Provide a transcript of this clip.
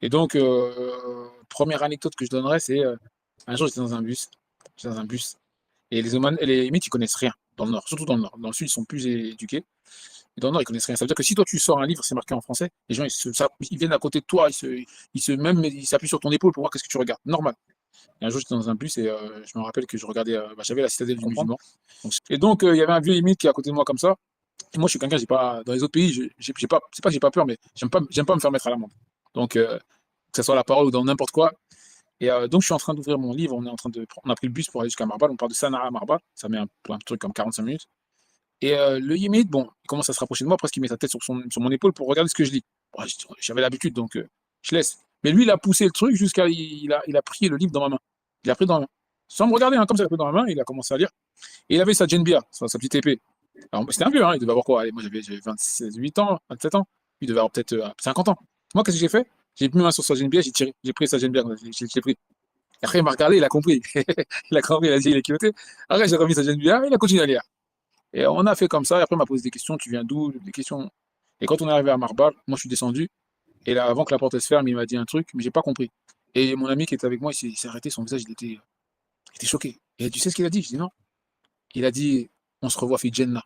Et donc, première anecdote que je donnerais, c'est, un jour, j'étais dans un bus et les Yéménites, ils connaissent rien dans le nord, surtout dans le nord. Dans le sud, ils sont plus éduqués, et dans le nord, ils connaissent rien. Ça veut dire que si toi, tu sors un livre, c'est marqué en français, les gens, ils viennent à côté de toi, ils s'appuient sur ton épaule pour voir qu'est-ce que tu regardes, normal. Et un jour, j'étais dans un bus et je me rappelle que je regardais, j'avais la citadelle du Comprendre? musulman. Donc, il y avait un vieux Yéménite qui est à côté de moi comme ça. Et moi, je suis quelqu'un, j'ai pas, dans les autres pays, j'ai pas, c'est pas que j'ai pas peur, mais j'aime pas me faire mettre à l'amende. Donc, que ce soit la parole ou dans n'importe quoi. Et donc, je suis en train d'ouvrir mon livre, on a pris le bus pour aller jusqu'à Marbal, on part de Sanaa à Marbal, ça met un truc comme 45 minutes. Et le Yéménite, bon, il commence à se rapprocher de moi, presque il met sa tête sur mon épaule pour regarder ce que je lis. Bon, j'avais l'habitude, donc je laisse. Mais lui, il a poussé le truc jusqu'à, il a pris le livre dans ma main. Il a pris dans ma main. Sans me regarder, hein, comme ça, il a pris dans ma main, il a commencé à lire. Et il avait sa djembia, sa petite épée. Alors, c'était un vieux, hein, il devait avoir quoi? Allez, moi, j'avais 8 ans, 27 ans. Il devait avoir peut-être 50 ans. Moi, qu'est-ce que j'ai fait? J'ai mis ma main sur sa djembia, j'ai tiré. J'ai pris sa djembia, j'ai pris. Et après, il m'a regardé, il a compris. Il a compris, il a dit, il est culotté. Après, j'ai remis sa djembia, il a continué à lire. Et on a fait comme ça. Et après, il m'a posé des questions. Tu viens d'où? Des questions. Et quand on est arrivé à Marbal, moi, je suis descendu. Et là, avant que la porte se ferme, il m'a dit un truc, mais j'ai pas compris. Et mon ami qui était avec moi, il s'est arrêté, son visage, il était choqué. Et tu sais ce qu'il a dit? Je dis non. Il a dit, on se revoit, fit Jenna.